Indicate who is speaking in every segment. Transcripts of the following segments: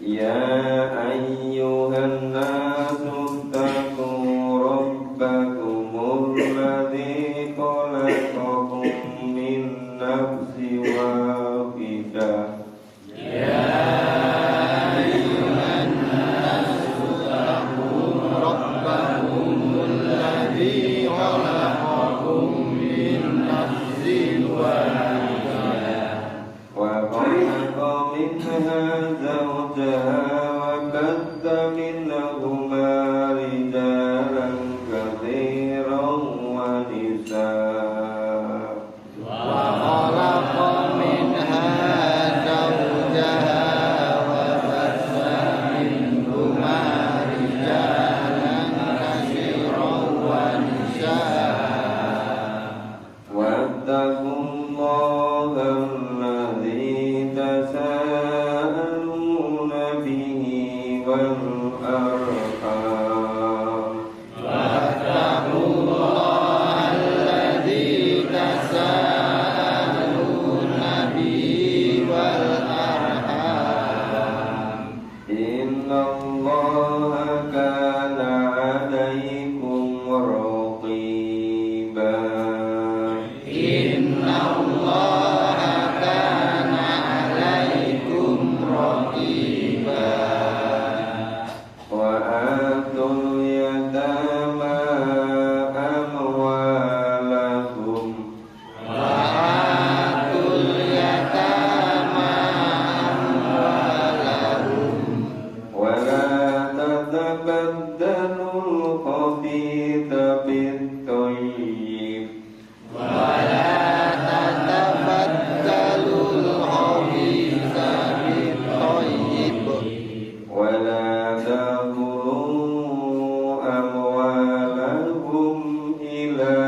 Speaker 1: Ya ayyuhan nasu taqu rabbakumul ladzi khalaqakum min nafsin wahidah.
Speaker 2: Ya ayyuhan nasu taqu rabbakumul ladzi khalaqakum min nafsin wahidah
Speaker 1: Wa khalaqa minha zawjaha wa batha minhuma rijalan katsiran wa nisaa.
Speaker 2: wa khalaqa minha zawjaha wa batha minhuma rijalan katsiran wa nisaa.
Speaker 1: Wattaqullaha alladzi tasaaluna bihi wal arham.
Speaker 2: Wattaqullaha alladzi tasaaluna bihi wal arham.
Speaker 1: Innallaha kana 'alaikum raqiba.
Speaker 2: Innallaha kana 'alaikum raqiba.
Speaker 1: Wa atul yatama amwalakum
Speaker 2: Wa atul yatama amwalahum
Speaker 1: wa la tatabaddalul khabitha bit-thayyib
Speaker 2: wa la tatabadalul khabitha bit-thayyib
Speaker 1: wa la taqulu amwalakum ila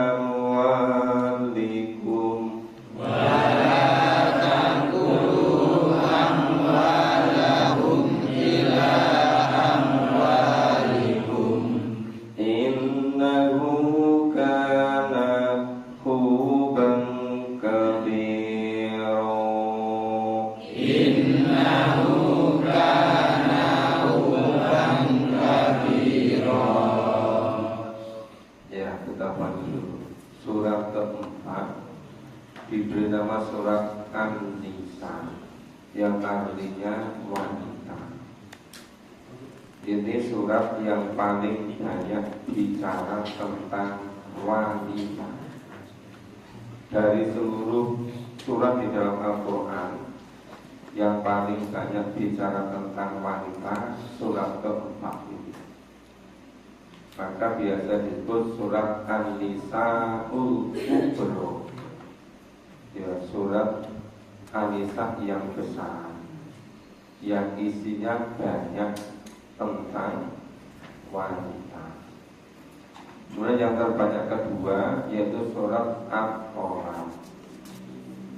Speaker 1: amwalikum
Speaker 2: wa la taqulu amwalahum ila amwalikum
Speaker 1: innahu kana huban kabira.
Speaker 2: innahu kana huban kabira.
Speaker 1: Ya, kita panggil surat keempat diberi nama surat An-Nisa yang artinya wanita. Ini surat yang paling banyak bicara tentang wanita dari seluruh surat di dalam Al-Quran. Yang paling banyak bicara tentang wanita surat keempat ini. Maka biasa disebut surat An-Nisa'ul Kubra. Ya, surat An-Nisa yang besar, yang isinya banyak tentang wanita. Kemudian yang terbanyak kedua yaitu surat At-Tolak.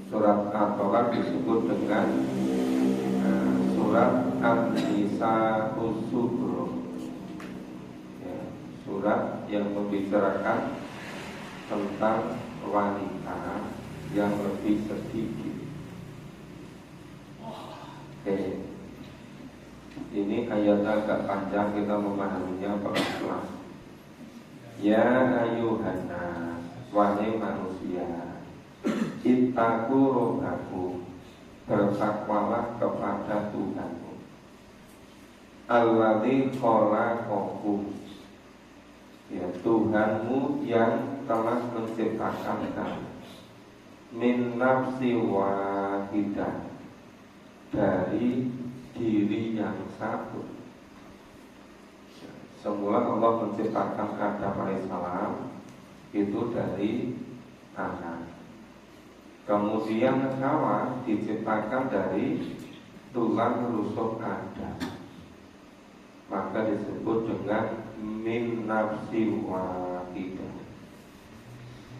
Speaker 1: Surat At-Tolak disebut dengan surat An-Nisa'ul Kubra. Ya, surat yang membicarakan tentang wanita yang lebih sedikit. Oke. Ini ayatnya agak panjang, kita memahaminya pelan-pelan. Ya ayuhan nas, wahai manusia, ittaqu rabbakum, bertakwalah kepada Tuhanmu. Alladzi khalaqakum, ya Tuhanmu yang telah menciptakan kamu. Min nafsi wahidah, dari diri yang satu. Semula Allah menciptakan Adam alaihissalam itu dari anak. Kemudian Hawa diciptakan dari tulang rusuk Adam. Maka disebut dengan min nafsi wahidah.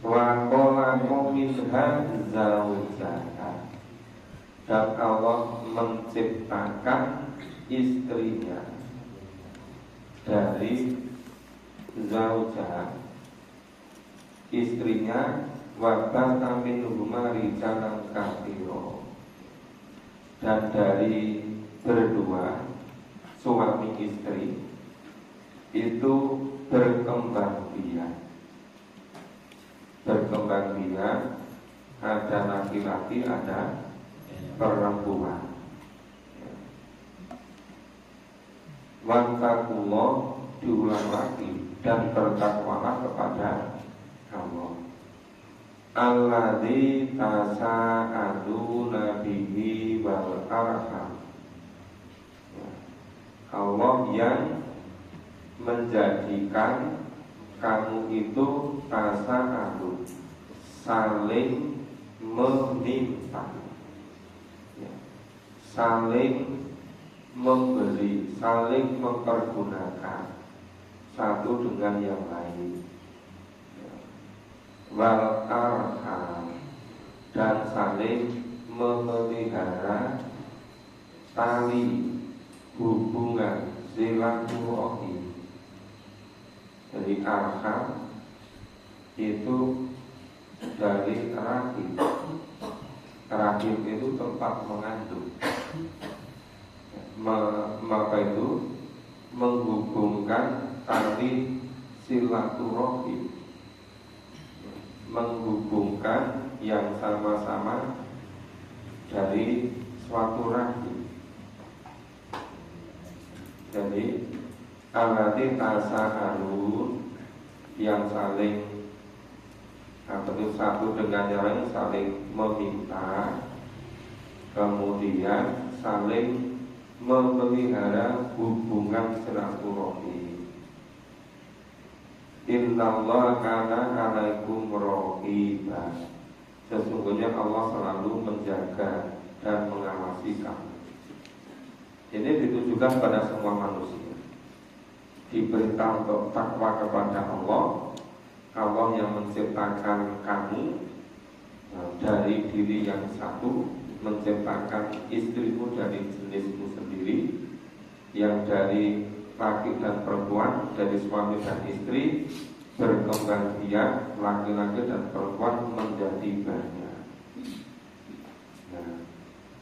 Speaker 1: Wa khalaqa minha zawjaha, dan Allah menciptakan istrinya dari zaujah, istrinya, wa bata minhuma rijalan katsira, dan dari berdua suami istri itu berkembang biak. Berkembang biak, ada laki-laki, ada perempuan. Wattaqullah, diulang lagi, dan bertakwalah kepada Allah. Alladzi tasa'aluna bihi wal arham. Allah yang menjadikan kamu itu tasa'alu, saling meminta, saling memberi, saling mempergunakan satu dengan yang lain. Wal arham, dan saling memelihara tali hubungan silaturahim. Jadi arham itu dari rahim. Rahim itu tempat mengandung. Maka itu menghubungkan tali silaturahim, menghubungkan yang sama-sama dari suatu rahim. Jadi alati tasa'alun, yang saling satu dengan yang lain saling meminta, kemudian saling memelihara hubungan silaturahim. Innallaha kana 'alaikum raqiba. Sesungguhnya Allah selalu menjaga dan mengawasi kamu. Ini ditujukan pada semua manusia. Diperintah untuk takwa kepada Allah. Allah yang menciptakan kamu dari diri yang satu, menciptakan istrimu dari jenismu sendiri, yang dari laki dan perempuan, dari suami dan istri, berkembang biak, laki-laki dan perempuan menjadi banyak. Nah,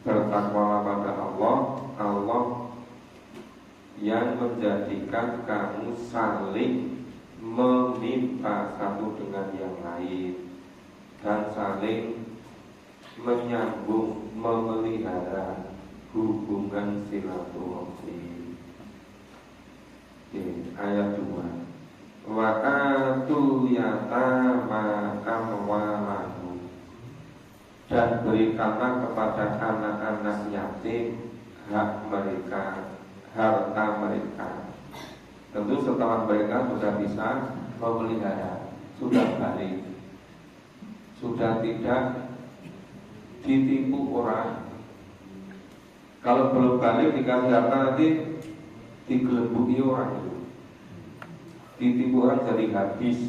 Speaker 1: bertakwalah pada Allah, Allah yang menjadikan kamu saling meminta satu dengan yang lain dan saling menyambung, memelihara hubungan silaturahim. Ayat 2. Wa atul yatama amwalahum, dan berikanlah kepada anak-anak yatim hak mereka, harta mereka. Tentu setelah mereka sudah bisa memelihara, sudah balik, sudah tidak ditipu orang. Kalau belum balik dikasih harta nanti digelembuki orang itu, ditipu orang jadi habis.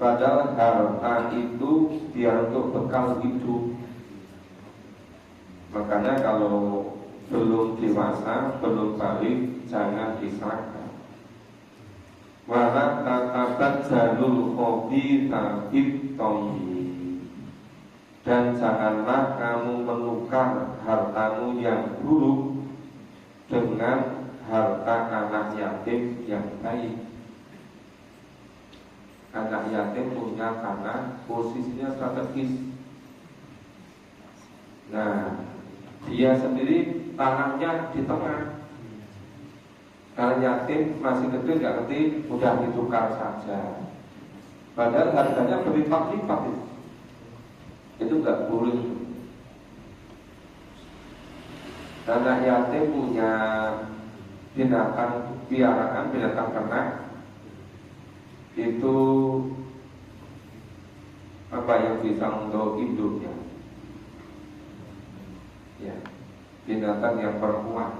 Speaker 1: Padahal harta itu biar untuk bekal hidup. Makanya kalau belum dewasa, belum balik, jangan diserahkan. Wala tatabadjalul khabitha bit-thayyib, dan janganlah kamu menukar hartamu yang buruk dengan harta anak yatim yang baik. Anak yatim punya tanah, posisinya strategis. Nah, dia sendiri tanahnya di tengah. Kalau yatim masih kecil nggak ngerti, mudah ditukar saja. Padahal harganya berlipat-lipat itu nggak boleh. Anak yatim punya binatang piaraan, binatang ternak, itu apa yang bisa untuk hidupnya, ya, binatang yang perempuan.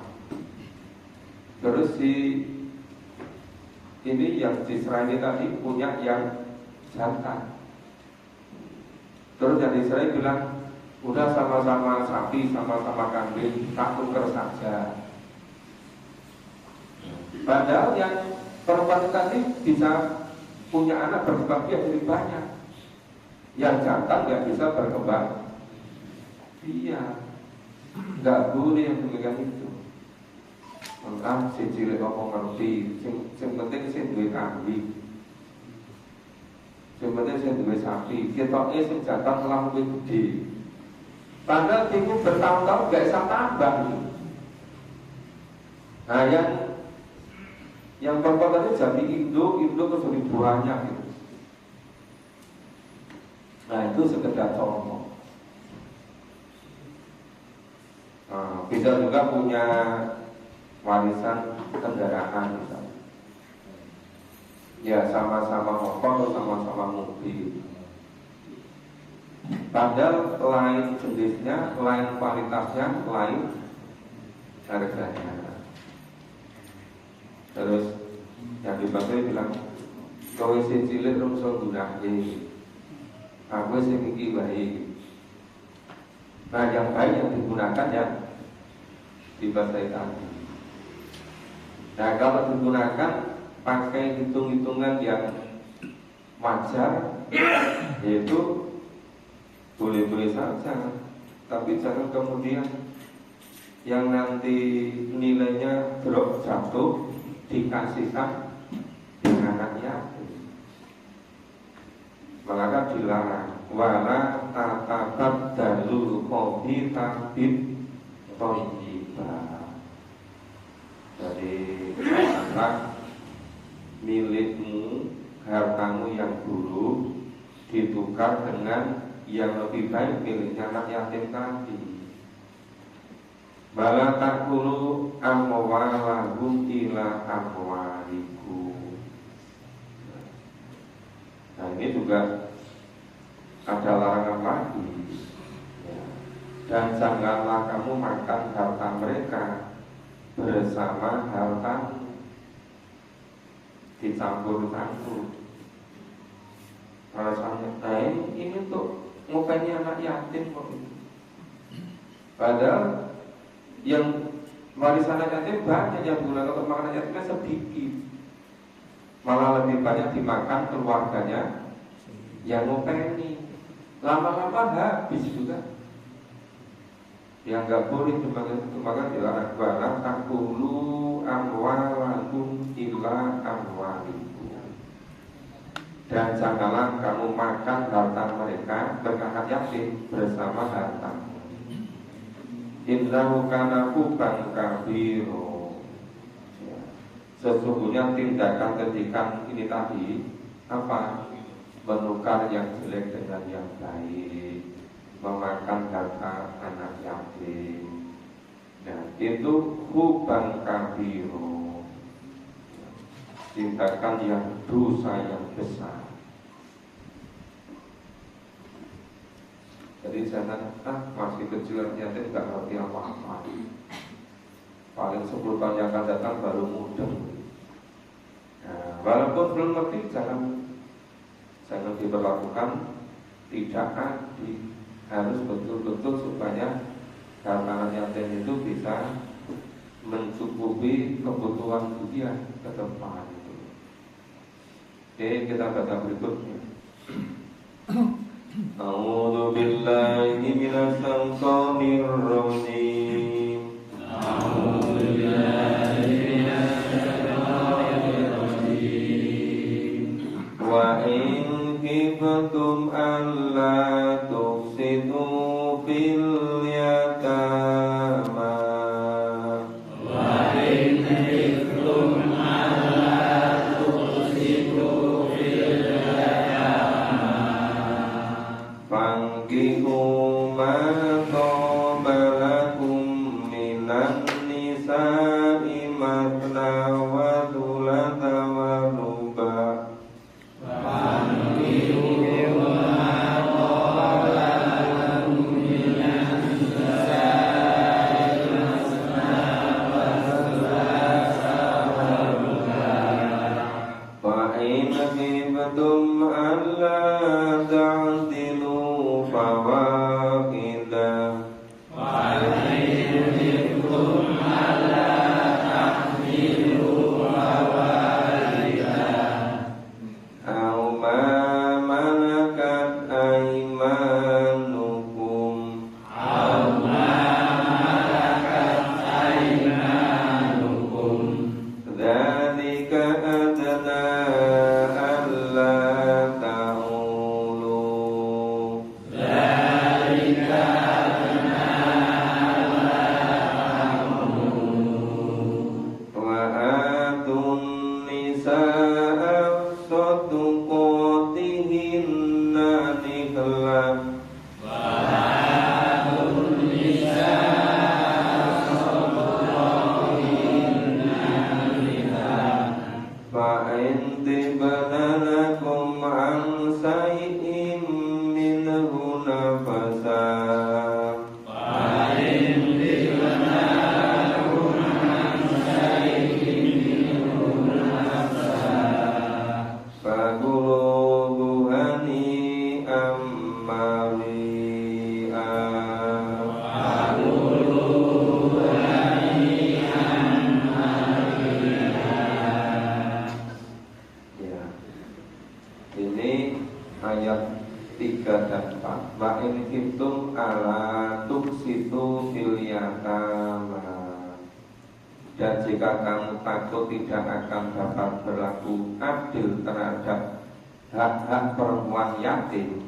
Speaker 1: Terus ini yang diserahi tadi punya yang jantan. Terus yang diserahi bilang, udah sama-sama sapi, sama-sama kambing, tak tuker saja. Padahal yang perempuan tadi bisa punya anak berkembang biak lebih banyak. Yang jantan nggak bisa berkembang. Iya, nggak boleh yang demikian itu. si cilik apa ngerti, sing penting sing duwe kambing. Sing penting sing duwe sapi, ketoke sing jatah telah luwih gede. Padahal itu bertahun-tahun gak bisa tambah nih. Nah yang pokok tadi jadi induk terus jadi buahnya gitu. Nah itu sekedar contoh. Nah, bisa juga punya warisan kendaraan misalnya. Ya sama-sama motor atau sama-sama mobil. Padahal lain jenisnya, lain kualitasnya, lain harganya. Terus yang dibantu bilang, kowe sing cilik rung iso gunakake. Aku sing iki wae. Nah, yang baik yang digunakan ya dibasahi tadi. Nah, kalau digunakan pakai hitung-hitungan yang wajar, yaitu boleh-boleh saja, tapi jangan kemudian yang nanti nilainya drop jatuh dikasihkan dengan anak yatim. Maka dilarang. Wala tatabat dalul kopi tabib toyiba. Jadi katakanlah milikmu, hartamu yang dulu ditukar dengan yang lebih baik miliknya anak yatim tadi. Bala takulu amwalahum ila amwalikum. Nah ini juga ada larangan lagi ya. Dan janganlah kamu makan harta mereka bersama hartamu, dicampur-campur. Alasannya, ini tuh mukanya anak yatim kok. Padahal yang warisan anak yatim banyak, yang digunakan untuk makan anak yatimnya sedikit. Malah lebih banyak dimakan keluarganya yang ngopeni. Lama-lama habis juga. Yang nggak boleh dimakan dilarang. Wala takulu amwalakum illa amwalikum. Dan janganlah kamu makan harta mereka berkah yatim bersama harta. Innahu kana huban kabiro. Sesungguhnya tindakan ketika ini tadi apa? Menukar yang jelek dengan yang baik, memakan harta anak yatim. Nah, itu huban kabiro. Tindakan yang dosa yang besar. Jadi jangan masih kecil yatim nggak ngerti apa-apa. Paling 10 tahun yang akan datang baru muda. Nah, walaupun belum ngerti jangan diberlakukan tidak adil. Harus betul-betul supaya harta yatim itu bisa mencukupi kebutuhan dia ke depan. Oke, kita baca berikutnya. A'udzu billahi minasy syaithanir rajim.
Speaker 2: A'udzu billahi minasy syaithanir rajim.
Speaker 1: Wa in khiftum alla tufsidu fil yatama.
Speaker 2: Wa in khiftum alla tufsidu fil yatama.
Speaker 1: Fankihu ma taba lakum minan nisa'i matna wa thulatha wa ruba'.
Speaker 2: Wa in khiftum alla ta'dilu
Speaker 1: wa in khiftum ala tuksitu fil yatama, dan jika kamu takut tidak akan dapat berlaku adil terhadap hak-hak perempuan yatim,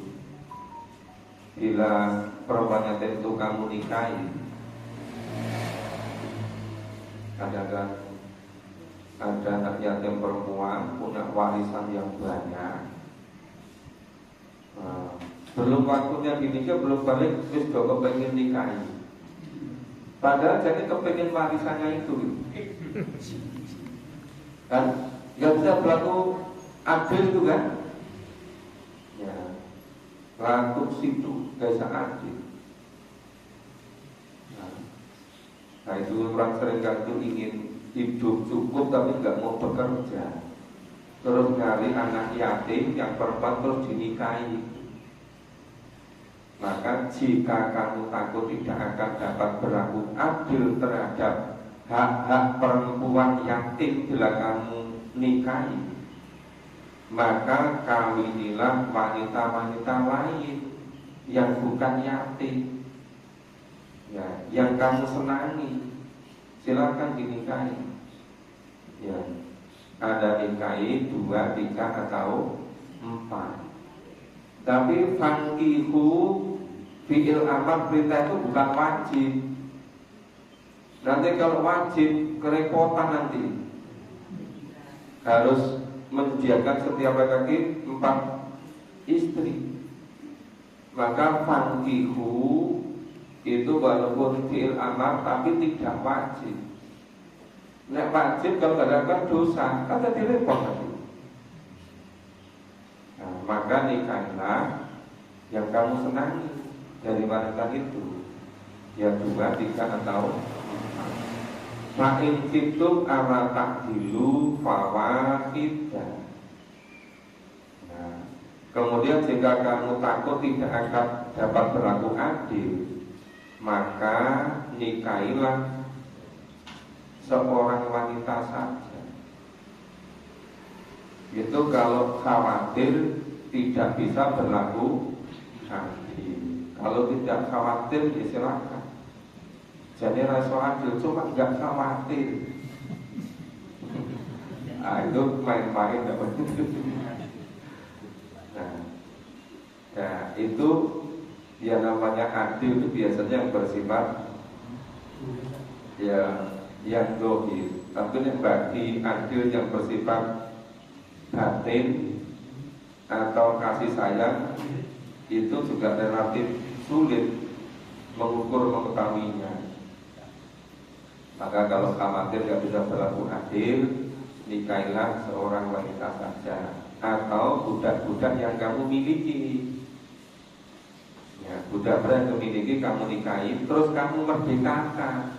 Speaker 1: bila perempuan yatim itu kamu nikahi. Kadang-kadang ada anak yatim perempuan punya warisan yang banyak, belum waktunya dinikah, belum balik, wis do pengen nikahi. Padahal jadi kepengen warisannya itu kan, nggak bisa berlaku adil itu kan ya, laku situ nggak bisa adil. Nah itu orang sering itu ingin hidup cukup tapi nggak mau bekerja, terus nyari anak yatim yang perempuan terus dinikahi. Maka jika kamu takut tidak akan dapat berlaku adil terhadap hak-hak perempuan yatim bila kamu nikahi, maka kawinilah wanita-wanita lain yang bukan yatim, ya, yang kamu senangi, silakan dinikahi. Ya, ada nikahi 2, 3 atau 4. Tapi fankihu fi'il amar, perintah itu bukan wajib. Nanti kalau wajib kerepotan nanti. Harus menyediakan setiap laki 4 istri. Maka fankihu itu walaupun fi'il amar tapi tidak wajib. Nek wajib kalau tidak ada dosa, kan jadi repot nanti. Nah, maka nikahilah yang kamu senangi dari wanita itu, ya 2, 3 atau 4. Fa'in khiftum ala ta'dilu fawahidah. Nah, kemudian jika kamu takut tidak akan dapat berlaku adil, maka nikahilah seorang wanita saja. Itu kalau khawatir tidak bisa berlaku adil. Kalau tidak khawatir ya silakan. Jadi rasa adil cuma nggak khawatir. Itu main-main dapat. Nah, itu ya namanya adil itu biasanya yang bersifat ya yang dohir. Tapi bagi adil yang bersifat batin atau kasih sayang itu juga relatif sulit mengukur mengetahuinya. Maka kalau khawatir tidak bisa berlaku adil, nikahilah seorang wanita saja atau budak-budak yang kamu miliki. Ya, budak-budak yang kamu miliki kamu nikahi, terus kamu merdekakan.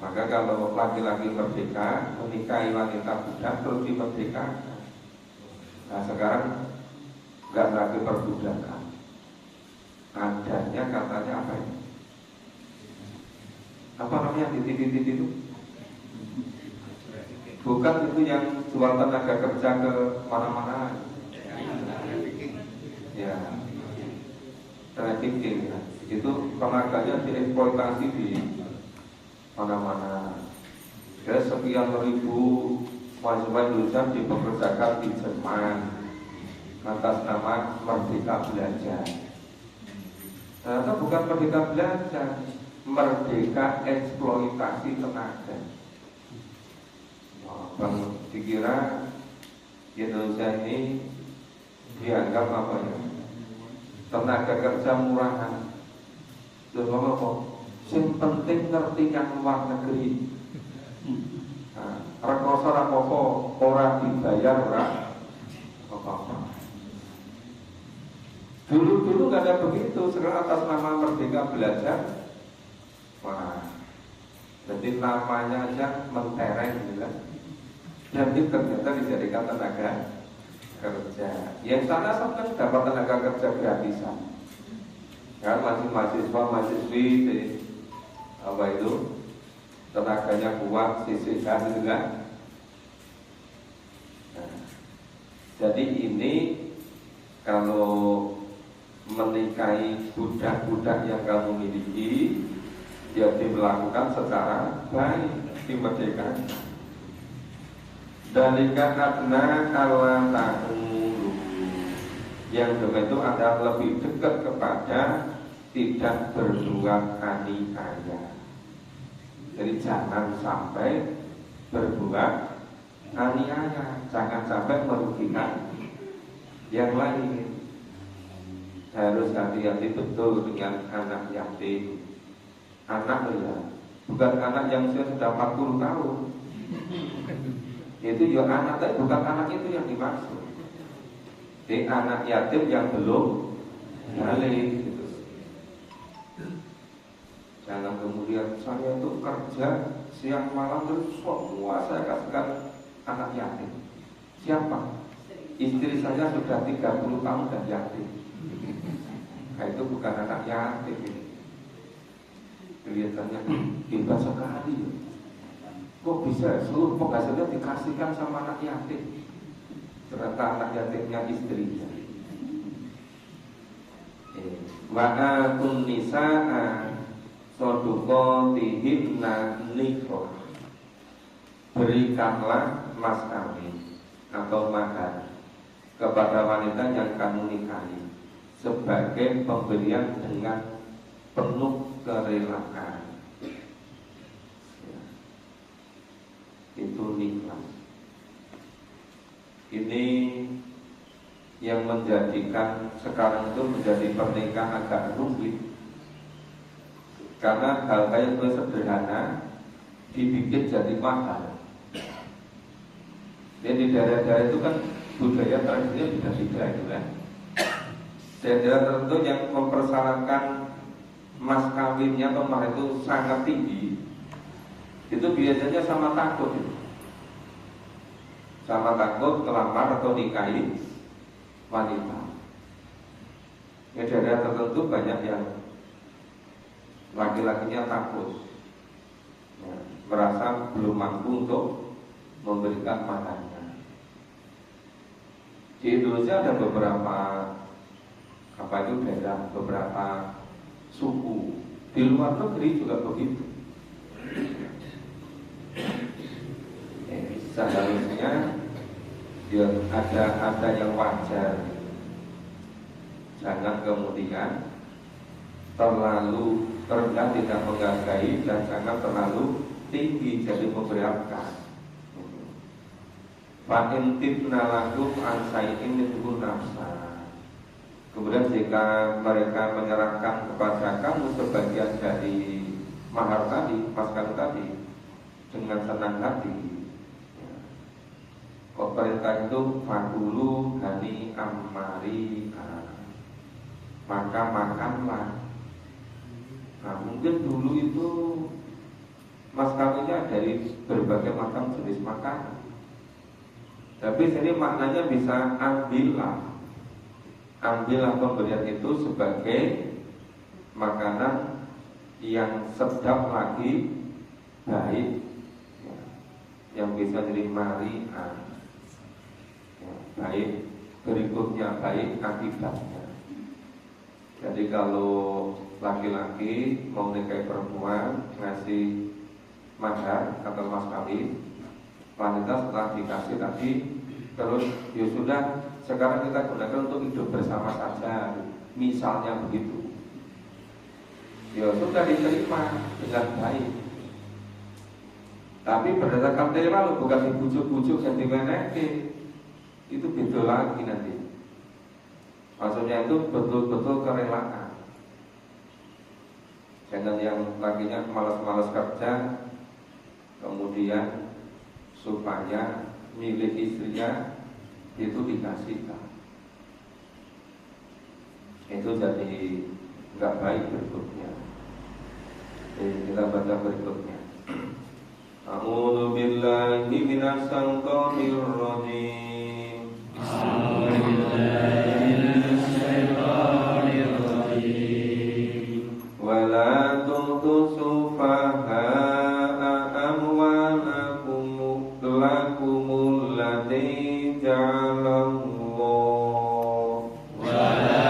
Speaker 1: Maka kalau laki-laki merdeka menikahi wanita budak terus dimerdekakan. Nah sekarang nggak lagi perbudakan, adanya katanya apa ini? Apa namanya titik-titik itu? Bukan itu yang jual tenaga kerja ke mana-mana. Ya, trafficking ya. Itu tenaganya dieksploitasi di mana-mana. Ada sekian ribu mahasiswa Indonesia dipekerjakan di Jerman atas nama Merdeka Belajar. Ternyata bukan Merdeka Belajar, Merdeka Eksploitasi Tenaga. Bang dikira Indonesia ini dianggap apa ya? Tenaga kerja murahan. Terus apa? Yang penting ngerti yang luar negeri. Rekoso rapopo ora dibayar ora apa-apa. Dulu nggak ada begitu. Sekarang atas nama Merdeka Belajar, wah, jadi namanya aja mentereng gitu kan. Dan itu ternyata dijadikan tenaga kerja. Yang sana senang dapat tenaga kerja gratisan. Kan masih mahasiswa-mahasiswi di apa itu tenaganya kuat, sisihkan gitu kan. Nah, jadi ini kalau menikahi budak-budak yang kamu miliki, dia dilakukan secara baik, dimerdekakan. Dalika adna ala ta'ulu, yang demikian itu adalah lebih dekat kepada tidak berbuat aniaya. Jadi jangan sampai berbuat aniaya, jangan sampai merugikan yang lain. Harus hati-hati betul dengan anak yatim. Anak ya, bukan anak yang sudah 40 tahun. Itu ya anak, tapi bukan anak itu yang dimaksud. Jadi anak yatim yang belum balik gitu. Jangan kemudian saya itu kerja siang malam terus semua saya kasihkan anak yatim. Siapa? Istri saya sudah 30 tahun dan yatim. Nah, itu bukan anak yatim ini. Kelihatannya hebat sekali. Kok bisa seluruh penghasilannya dikasihkan sama anak yatim? Ternyata anak yatimnya istrinya. Wa'atun nisa'a sodukotihinna nikah. Berikanlah mas kawin atau mahar kepada wanita yang kamu nikahi sebagai pemberian dengan penuh kerelaan. Itu nikah. Ini yang menjadikan sekarang itu menjadi pernikahan agak rumit, karena hal-hal yang sederhana dibikin jadi mahal. Dan di daerah-daerah itu kan budaya tradisinya beda-beda itu kan. Daerah tertentu yang mempersyaratkan mas kawinnya atau mahar itu sangat tinggi, itu biasanya sama takut itu. Sama takut kelamar atau nikahi wanita. Di daerah tertentu banyak yang laki-lakinya takut, ya, merasa belum mampu untuk memberikan maharnya. Di Indonesia ada beberapa daerah, beberapa suku. Di luar negeri juga begitu. Seharusnya ya ada yang wajar. Jangan kemudian terlalu rendah tidak menghargai dan jangan terlalu tinggi jadi memberatkan. Fa'in tibna lakum an sa'iin minhu nafsa. Kemudian jika mereka menyerahkan kepada kamu sebagian dari mahar tadi, maskawin tadi, dengan senang hati, ya, kok perintah itu fakulu hani amari, maka makanlah. Nah, mungkin dulu itu mas kawinnya dari berbagai macam jenis makanan, tapi sini maknanya bisa ambillah pemberian itu sebagai makanan yang sedap lagi baik, ya, yang bisa jadi mari, ya, baik berikutnya, baik akibatnya. Jadi kalau laki-laki mau nikahi perempuan ngasih mahar atau mas kawin, wanita setelah dikasih tadi terus ya sudah, sekarang kita gunakan untuk hidup bersama saja, misalnya begitu, ya sudah diterima dengan baik. Tapi berdasarkan tema lo, bukan dibujuk-bujuk dan dimenekin, itu beda lagi nanti. Maksudnya itu betul-betul kerelaan. Jangan yang lakinya malas-malas kerja, kemudian supaya milik istrinya itu dikasihkan. Itu jadi nggak baik berikutnya. Kita baca berikutnya. A'udzu billahi minasy syaithanir rajim. A'udzu billahi minasy syaithanir rajim. Wala tu'tu sufaha'a amwalakum lakumul lati ja'alallahu. Wala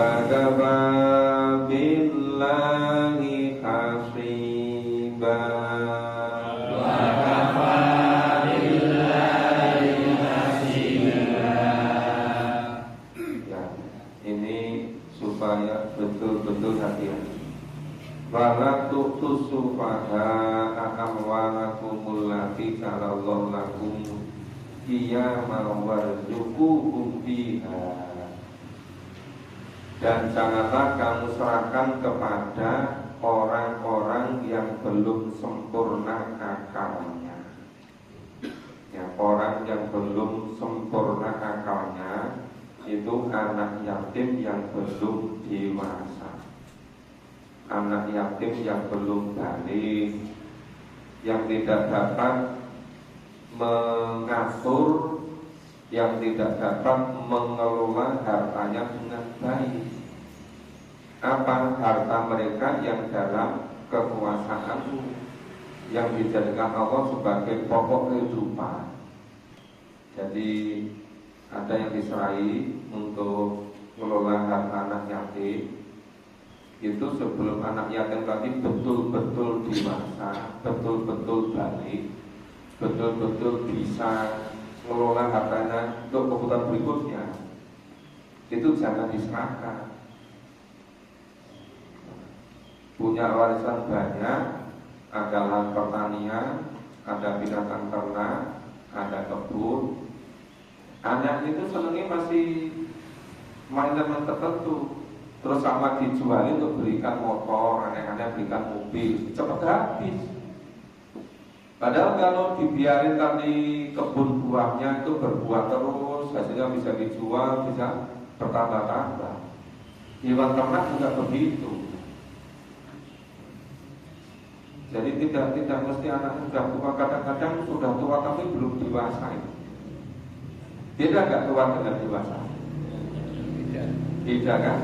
Speaker 1: kafa billahi hasiba. Ya, ini supaya betul-betul hati-hati. Wala tu'tus sufaha amwalakumul lati ja'alallahu lakum qiyaman warzuquhum fiha. Dan janganlah kamu serahkan kepada orang-orang yang belum sempurna akalnya. Ya, orang yang belum sempurna akalnya itu anak yatim yang belum dewasa, anak yatim yang belum balik, yang tidak dapat mengatur, yang tidak dapat mengelola hartanya dengan baik. Apa harta mereka yang dalam kekuasaanmu, yang dijadikan Allah sebagai pokok kehidupan. Jadi ada yang diserahi untuk mengelola harta anak yatim. Itu sebelum anak yatim tadi betul-betul dewasa, betul-betul balik, betul-betul bisa mengelola hartanya untuk kebutuhan berikutnya, itu jangan diserahkan. Punya warisan banyak, ada lahan pertanian, ada binatang ternak, ada kebun. Anak itu senangnya masih mainan tertentu, terus sama dijualin untuk belikan motor, aneh-aneh belikan mobil, cepat habis. Padahal kalau dibiarin tadi kebun buahnya itu berbuah terus, hasilnya bisa dijual, bisa bertambah-tambah. Hewan ternak juga begitu. Jadi tidak mesti anaknya sudah tua, kadang-kadang sudah tua tapi belum dewasa. Beda nggak tua dengan dewasa? Tidak kan?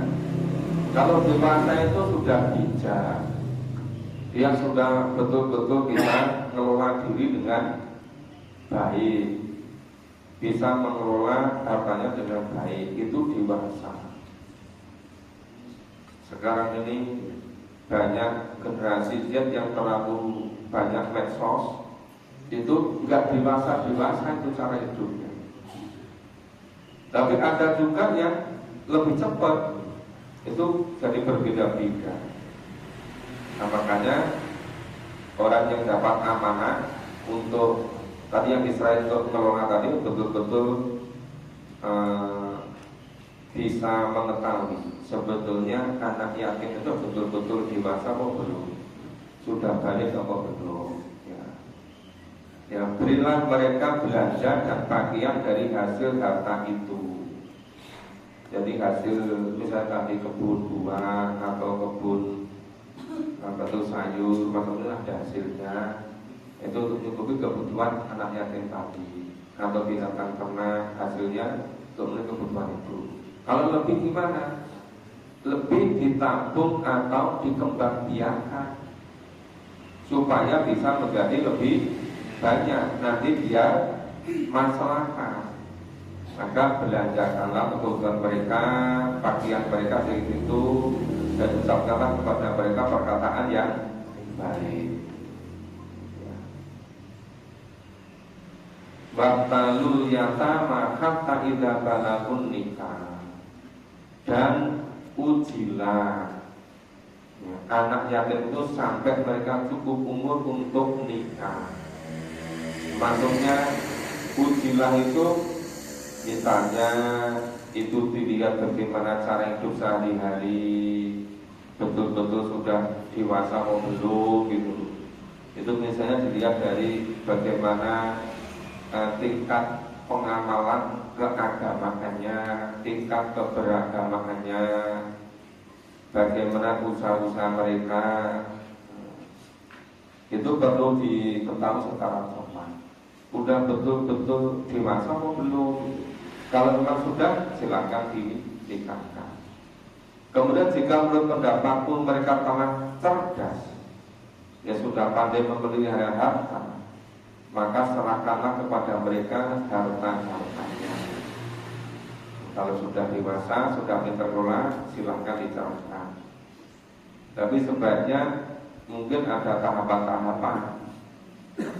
Speaker 1: Kalau dewasa itu sudah bijak, dia sudah betul-betul bisa mengelola diri dengan baik, bisa mengelola hartanya dengan baik, itu dewasa. Sekarang ini banyak generasi Z yang terlalu banyak medsos, itu nggak dewasa itu cara hidupnya. Tapi ada juga yang lebih cepat, itu jadi berbeda-beda. Nah, makanya orang yang dapat amanah untuk tadi yang Israel untuk mengelola tadi betul-betul bisa mengetahui sebetulnya anak yatim itu betul-betul dewasa atau belum, sudah balik atau belum. Ya, berilah mereka belanja dan pakaian dari hasil harta itu. Jadi hasil misalnya tadi kebun buah atau kebun betul sayur, maksudnya ada hasilnya, itu untuk mencukupi kebutuhan anak yatim tadi, atau binatang ternak hasilnya untuk memenuhi kebutuhan itu. Kalau lebih gimana? Lebih ditabung atau dikembangbiakan supaya bisa menjadi lebih banyak, nanti dia maslahat. Maka belanjakanlah kebutuhan mereka, pakaian mereka segitu, dan ucapkanlah kepada mereka perkataan yang baik. Wabtalul yatama hatta idza balagun nikah. Dan ujilah anak yatim itu sampai mereka cukup umur untuk nikah. Maksudnya ujilah itu misalnya itu dilihat bagaimana cara hidup sehari-hari, betul-betul sudah dewasa atau belum gitu. Itu misalnya dilihat dari bagaimana tingkat pengamalan keagamaannya, tingkat keberagamaannya, bagaimana usaha-usaha mereka, itu perlu diketahui secara sopan. Udah betul-betul dewasa atau belum? Kalau memang sudah, silakan dinikahkan. Kemudian jika menurut pendapatku mereka telah cerdas, ya sudah pandai memelihara harta, maka serahkanlah kepada mereka harta-hartanya. Kalau sudah dewasa, sudah pintar kelola, silahkan dicerahkan. Tapi sebaiknya mungkin ada tahapan-tahapan.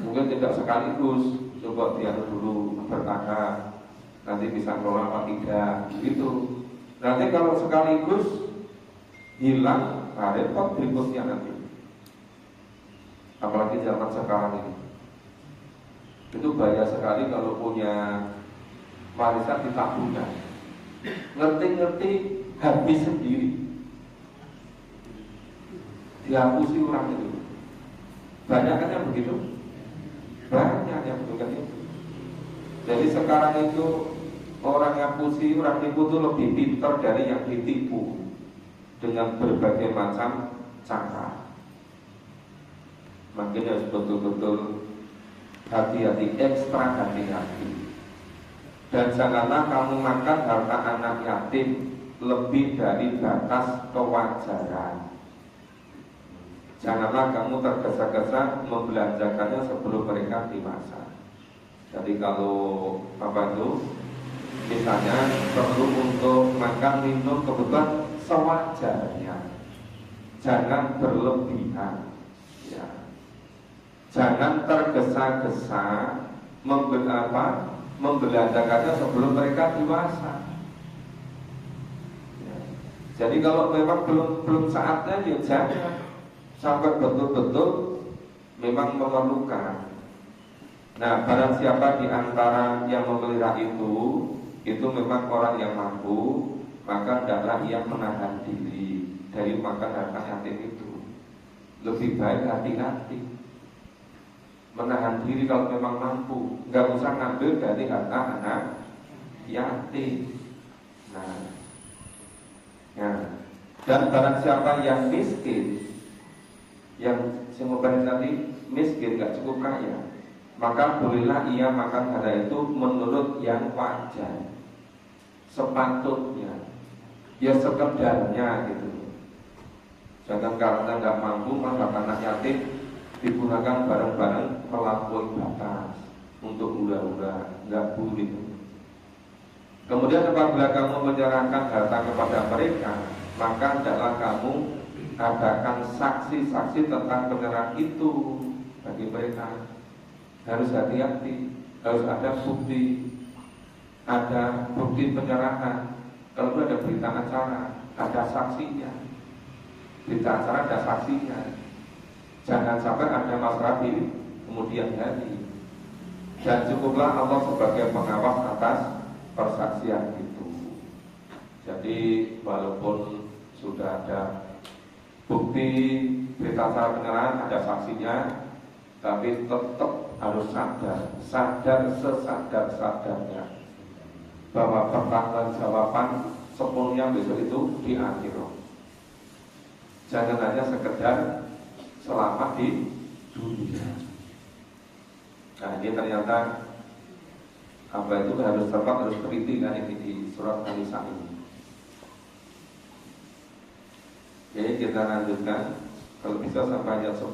Speaker 1: Mungkin tidak sekaligus, coba biar dulu bertahap, nanti bisa kelola apa tidak, gitu. Nanti kalau sekaligus hilang, repot berikutnya nanti. Apalagi zaman sekarang ini, itu bahaya sekali kalau punya warisan di tabungan. Ngerti-ngerti habis sendiri, dihapusi orang itu. Banyak kan yang begitu? Banyak yang begitu. Jadi sekarang itu orang yang pusi, orang tipu itu lebih pintar dari yang ditipu dengan berbagai macam cara. Makanya harus betul-betul hati-hati, ekstra hati-hati. Dan janganlah kamu makan harta anak yatim lebih dari batas kewajaran. Janganlah kamu tergesa-gesa membelanjakannya sebelum mereka dewasa. Jadi kalau apa itu, misalnya perlu untuk makan minum kebutuhan sewajarnya, jangan berlebihan. Ya. Jangan tergesa-gesa membelanjakannya sebelum mereka dewasa. Ya. Jadi kalau memang belum saatnya, ya jangan sampai betul-betul memang memerlukan. Nah, barang siapa di antara yang memelihara itu memang orang yang mampu, maka hendaklah ia menahan diri dari makan harta yatim itu. Lebih baik hati-hati, menahan diri kalau memang mampu, nggak usah ngambil dari harta anak yatim. Nah, dan barang siapa yang miskin, yang semoga tadi miskin, nggak cukup kaya, maka bolehlah ia makan harta itu menurut yang wajar, sepatutnya, ya sekedarnya gitu. Jangan karena nggak mampu maka anak yatim digunakan barang-barang melampaui batas untuk hura-hura, nggak boleh. Kemudian apabila kamu menyerahkan harta kepada mereka, maka hendaklah kamu adakan saksi-saksi tentang penyerahan itu bagi mereka. Harus hati-hati, harus ada bukti penyerahan. Kalau ada berita acara, ada saksinya. Berita acara ada saksinya. Jangan sampai ada masalah di kemudian hari. Dan cukuplah Allah sebagai pengawas atas persaksian itu. Jadi walaupun sudah ada bukti berita acara penyerahan, ada saksinya, tapi tetap harus sadar sesadar-sadarnya bahwa pertanggungjawaban sepenuhnya besok itu di akhirat. Jangan hanya sekedar selamat di dunia. Nah, ini ternyata apa itu harus tepat, harus teliti kan ini di surat An-Nisa ini. Jadi kita lanjutkan, kalau bisa sampai ayat 10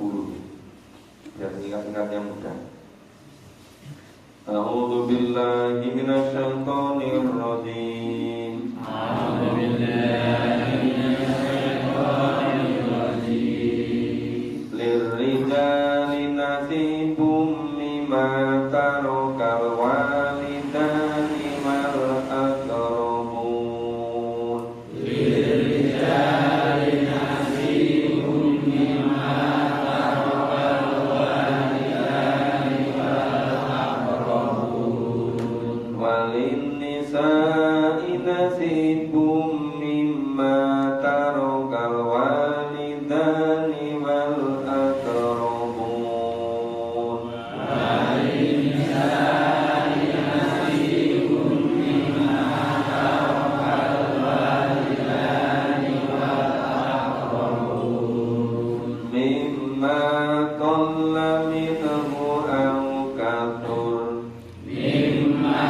Speaker 1: biar ingat-ingat yang mudah. A'udzu billahi minasyaitonir rajim.
Speaker 2: A'udzu billahi minasyaitonir rajim.
Speaker 1: Lirrijali nasibum mimma tarakal walidani wal aqrabun.
Speaker 2: Lirrijali nasibum mimma tarakal walidani wal aqrabun.
Speaker 1: Walinnisa'i nasibum mimma tarakal walidani wal aqrabun.
Speaker 2: Walinisai nasibum mimma tarakal walidani wal aqrabun.
Speaker 1: Mimma qalla minhu aw kathur.
Speaker 2: Mimma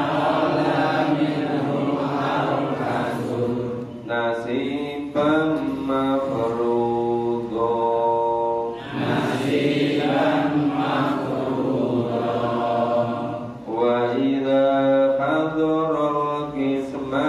Speaker 2: qalla minhu aw kathur.
Speaker 1: Nasiban mafruḍa.
Speaker 2: Nasiban mafruḍa.
Speaker 1: Wa idza hadaral qismata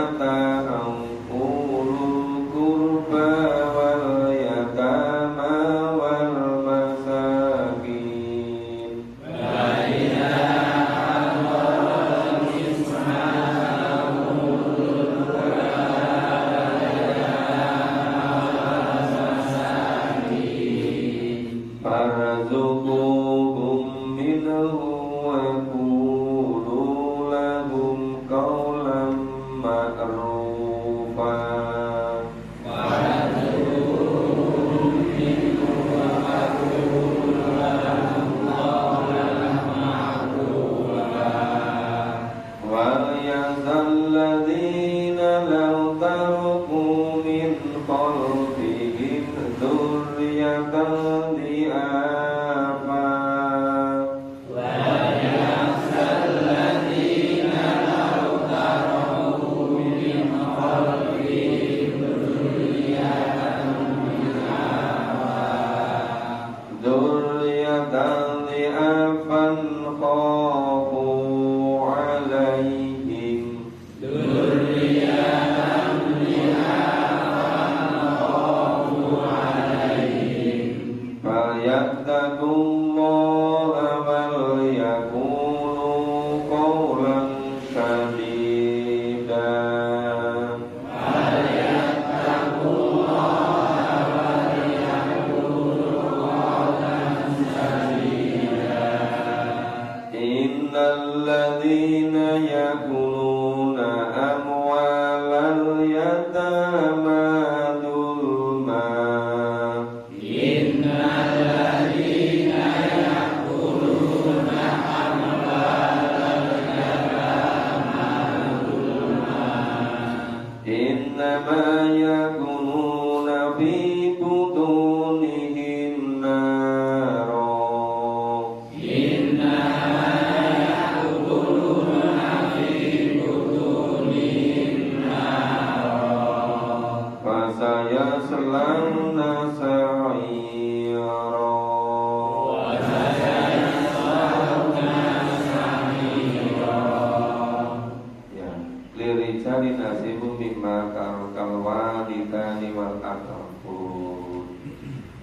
Speaker 1: min khalfihim dzurriyyatan dhi'afa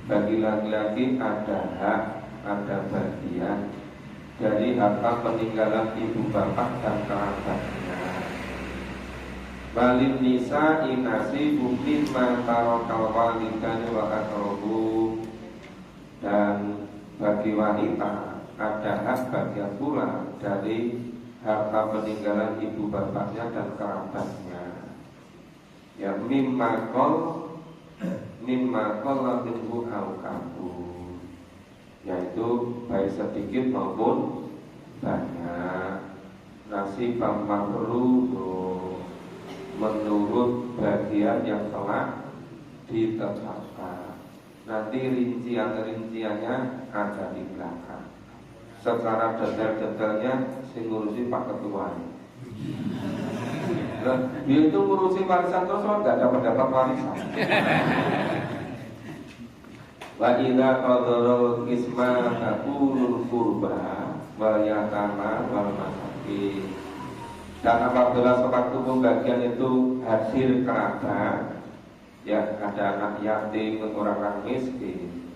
Speaker 1: bagi laki-laki ada hak, ada bagian dari harta peninggalan ibu bapak dan kerabatnya. Balin nisa inasi bukti matarokal walidani wa aqrabu, dan bagi wanita ada hak bagian pula dari harta peninggalan ibu bapaknya dan kerabatnya. Ya mimma laminhu al-kabu, yaitu baik sedikit maupun banyak. Nasibam mafruḍ, menurut bagian yang telah ditetapkan. Nanti rincian-rinciannya ada di belakang. Secara detail-detailnya sing ngurusi Pak Ketua. Dia itu ngurusi warisan terus nggak dapat warisan. Wa idza qadarul qisma taqulul qurba wal yatama wal masakin. Dan apabila sewaktu pembagian itu hadir kerabat, ya ada anak yatim, orang miskin,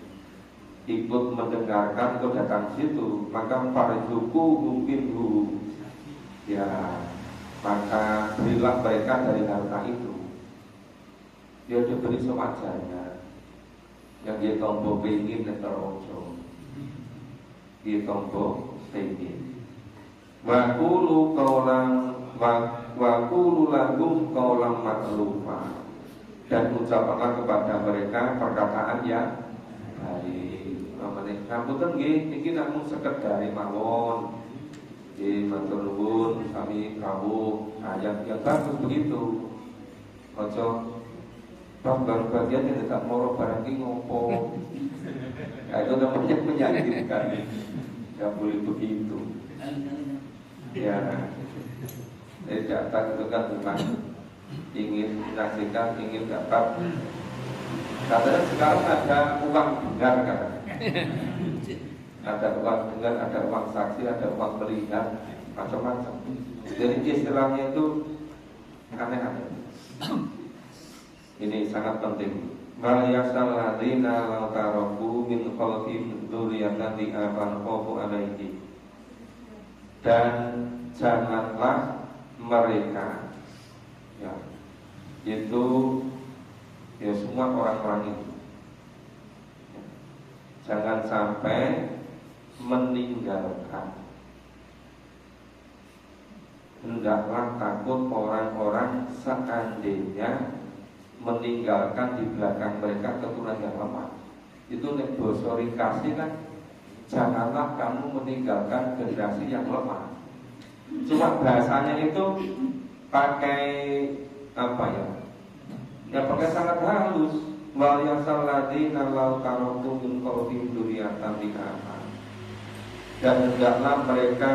Speaker 1: ikut mendengarkan atau datang situ, maka farzuku mungkinhu, ya maka berilah mereka dari harta itu. Dia diberi sewajarnya. Yang dia tombo pengin dan terojo, dia tombo pengin. Wakulu kaulang wakulu lagum kaulang maklufa, dan ucapkanlah kepada mereka perkataan yang baik. Ngapunten nggih, niki namung sekedar mawon. Nggih matur nuwun sami rawuh ayat yang bagus begitu. Ojo baru bagian yang tidak moro barang ini ngopo. Nah, itu namanya menyakitkan. Tidak boleh begitu. Ya, datang itu kan memang ingin menyaksikan, ingin dapat. Katanya sekarang ada uang benar katanya. Ada uang benar, ada uang saksi, ada uang melihat, macam-macam. Jadi istilahnya itu aneh-aneh. Ini sangat penting. Wal yasal ladzina law taraku min khalfihim dzurriyyatan dhi'afan khafu 'alaihim. Dan janganlah mereka, ya, itu ya semua orang-orang itu, ya, jangan sampai meninggalkan. Hendaklah takut orang-orang seandainya meninggalkan di belakang mereka keturunan yang lemah. Itu nek basa ringkasnya kan, janganlah kamu meninggalkan generasi yang lemah. Cuma bahasanya itu pakai apa ya? Ya pakai sangat halus. Wal yasal ladina law karotu min qalbihim dzurriyyatan bi'afa. Dan hendaklah mereka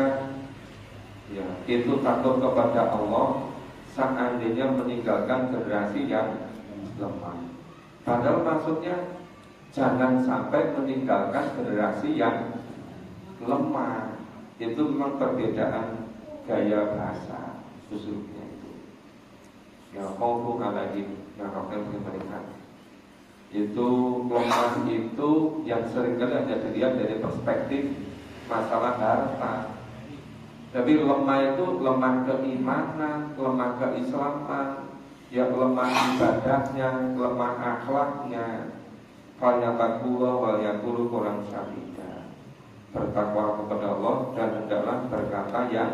Speaker 1: ya itu takut kepada Allah seandainya meninggalkan generasi yang lemah. Padahal maksudnya jangan sampai meninggalkan generasi yang lemah. Itu memang perbedaan gaya bahasa usulnya itu. Ya khawfu alaihim, yang Rasul memberikan. Itu lemah itu yang seringkali hanya dilihat dari perspektif masalah harta. Tapi lemah itu lemah keimanan, lemah keislaman, ya lemah ibadahnya, lemah akhlaknya. Falyattaqullah wal yaqulu qawlan sadida. Bertakwa kepada Allah dan hendaklah berkata yang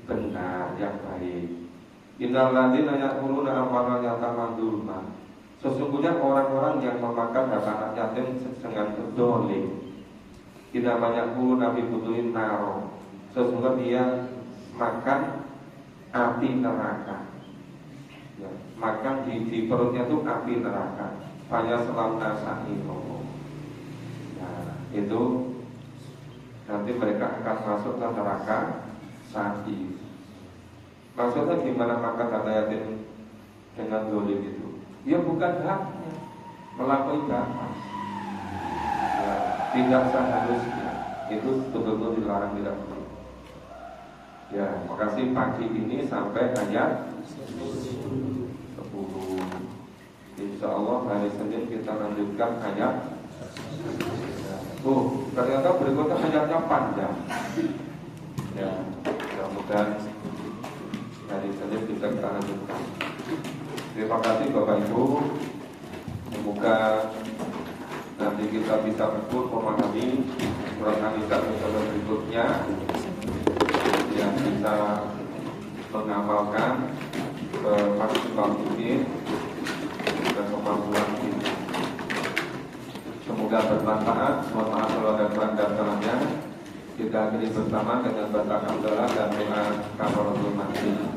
Speaker 1: benar, yang baik. Innal ladzina ya'kuluna amwalal yatama dzulman. Sesungguhnya orang-orang yang memakan harta anak yatim dengan kedzolim. Tidak banyak puluh nabi butuhin naro. Sesungguhnya dia makan api neraka. Ya, makan di perutnya itu api neraka. Banyak selam nasai ngomong. Nah, itu nanti mereka akan masuk ke neraka sa'ir. Maksudnya gimana makan harta yatim dengan dolim itu? Ya bukan haknya, melampaui batas. Ya, tidak seharusnya. Itu betul-betul dilarang, tidak boleh. Ya, makasih pagi ini sampai ayat 10. Insya Allah hari Senin kita lanjutkan ayat. Ternyata berikutnya ayatnya panjang. Ya, mudah-mudahan hari Senin kita lanjutkan. Terima kasih Bapak Ibu. Semoga nanti kita bisa betul memahami surat An-Nisa berikutnya, yang bisa mengamalkan maksimal mungkin dan kemampuan kita. Semoga bermanfaat. Mohon maaf kalau ada kurang dan salahnya. Kita akhiri bersama dengan baca hamdalah dan doa kafaratul majlis.